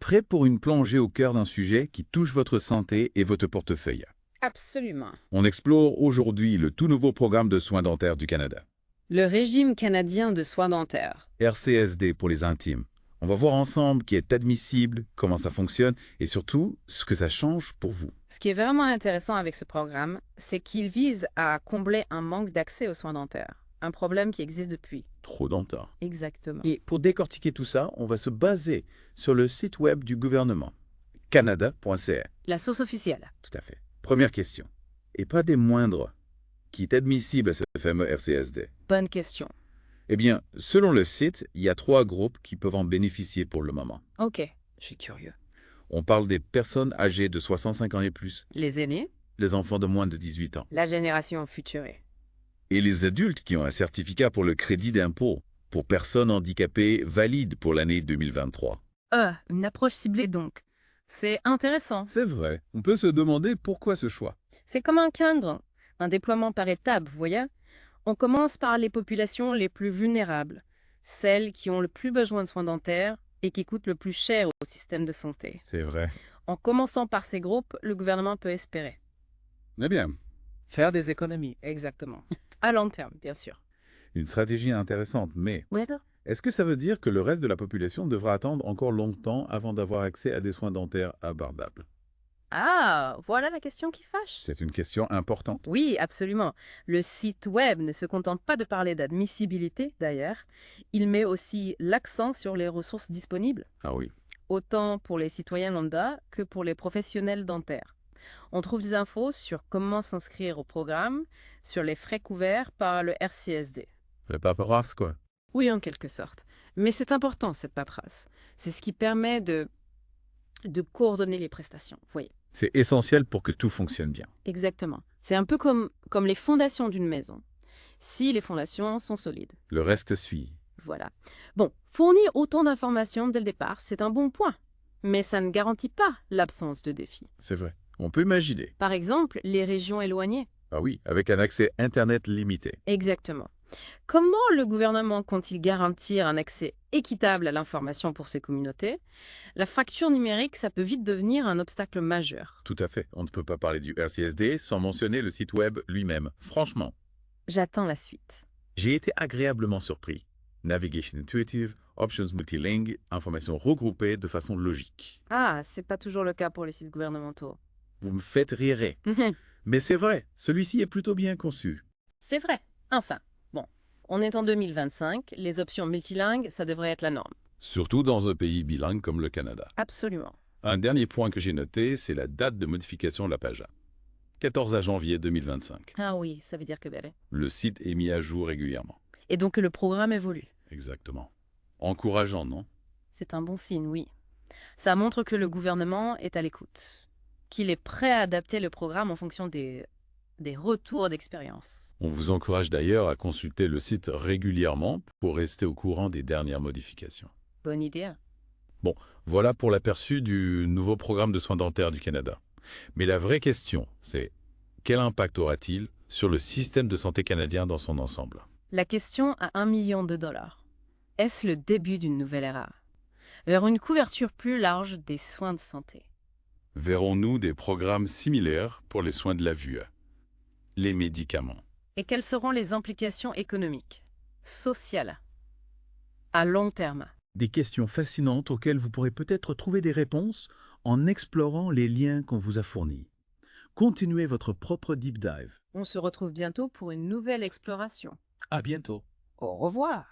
Prêt pour une plongée au cœur d'un sujet qui touche votre santé et votre portefeuille. Absolument. On explore aujourd'hui le tout nouveau programme de soins dentaires du Canada. Le régime canadien de soins dentaires. RCSD pour les intimes. On va voir ensemble qui est admissible, comment ça fonctionne et surtout ce que ça change pour vous. Ce qui est vraiment intéressant avec ce programme, c'est qu'il vise à combler un manque d'accès aux soins dentaires. Un problème qui existe depuis. Trop dentaire. Exactement. Et pour décortiquer tout ça, on va se baser sur le site web du gouvernement, canada.ca. La source officielle. Tout à fait. Première question, et pas des moindres, qui est admissible à ce fameux RCSD? Bonne question. Eh bien, selon le site, il y a 3 groupes qui peuvent en bénéficier pour le moment. Ok, je suis curieux. On parle des personnes âgées de 65 ans et plus, Les aînés, les enfants de moins de 18 ans, la génération futurée. et les adultes qui ont un certificat pour le crédit d'impôt pour personnes handicapées valide pour l'année 2023. Une approche ciblée donc. C'est intéressant. C'est vrai, on peut se demander pourquoi ce choix. C'est comme un cadre, un déploiement par étapes, vous voyez. On commence par les populations les plus vulnérables, celles qui ont le plus besoin de soins dentaires et qui coûtent le plus cher au système de santé. C'est vrai. En commençant par ces groupes, le gouvernement peut espérer. Eh bien, Faire des économies. Exactement. À long terme, bien sûr. une stratégie intéressante, mais Ouais. est-ce que ça veut dire que le reste de la population devra attendre encore longtemps avant d'avoir accès à des soins dentaires abordables? Ah, voilà la question qui fâche. C'est une question importante. Oui, absolument. Le site web ne se contente pas de parler d'admissibilité, d'ailleurs. Il met aussi l'accent sur les ressources disponibles, Ah oui. autant pour les citoyens lambda que pour les professionnels dentaires. On trouve des infos sur comment s'inscrire au programme, sur les frais couverts par le RCSD. Le paperasse, quoi. Oui, en quelque sorte. Mais c'est important, cette paperasse. C'est ce qui permet de coordonner les prestations, vous voyez. C'est essentiel pour que tout fonctionne bien. Exactement. C'est un peu comme les fondations d'une maison. Si les fondations sont solides. Le reste suit. Voilà. Bon, fournir autant d'informations dès le départ, c'est un bon point. Mais ça ne garantit pas l'absence de défis. C'est vrai. On peut imaginer. Par exemple, les régions éloignées. Ah oui, avec un accès Internet limité. Exactement. Comment le gouvernement compte-t-il garantir un accès équitable à l'information pour ces communautés? La fracture numérique, ça peut vite devenir un obstacle majeur. Tout à fait. On ne peut pas parler du RCSD sans mentionner le site web lui-même. Franchement, J'attends la suite. j'ai été agréablement surpris. Navigation intuitive, options multilingues, informations regroupées de façon logique. Ah, c'est pas toujours le cas pour les sites gouvernementaux. Vous me faites rire. Mais c'est vrai, celui-ci est plutôt bien conçu. C'est vrai. Enfin, bon, on est en 2025, les options multilingues, ça devrait être la norme. Surtout dans un pays bilingue comme le Canada. Absolument. Un dernier point que j'ai noté, c'est la date de modification de la page. 14 janvier 2025. Ah oui, ça veut dire que belle. Le site est mis à jour régulièrement. Et donc le programme évolue. Exactement. Encourageant, non? C'est un bon signe, oui. Ça montre que le gouvernement est à l'écoute, qu'il est prêt à adapter le programme en fonction des retours d'expérience. On vous encourage d'ailleurs à consulter le site régulièrement pour rester au courant des dernières modifications. Bonne idée. Voilà pour l'aperçu du nouveau programme de soins dentaires du Canada. Mais la vraie question, c'est quel impact aura-t-il sur le système de santé canadien dans son ensemble? La question à $1 million. Est-ce le début d'une nouvelle ère vers une couverture plus large des soins de santé? Verrons-nous des programmes similaires pour les soins de la vue, les médicaments? Et quelles seront les implications économiques, sociales, à long terme? Des questions fascinantes auxquelles vous pourrez peut-être trouver des réponses en explorant les liens qu'on vous a fournis. Continuez votre propre deep dive. On se retrouve bientôt pour une nouvelle exploration. À bientôt. Au revoir.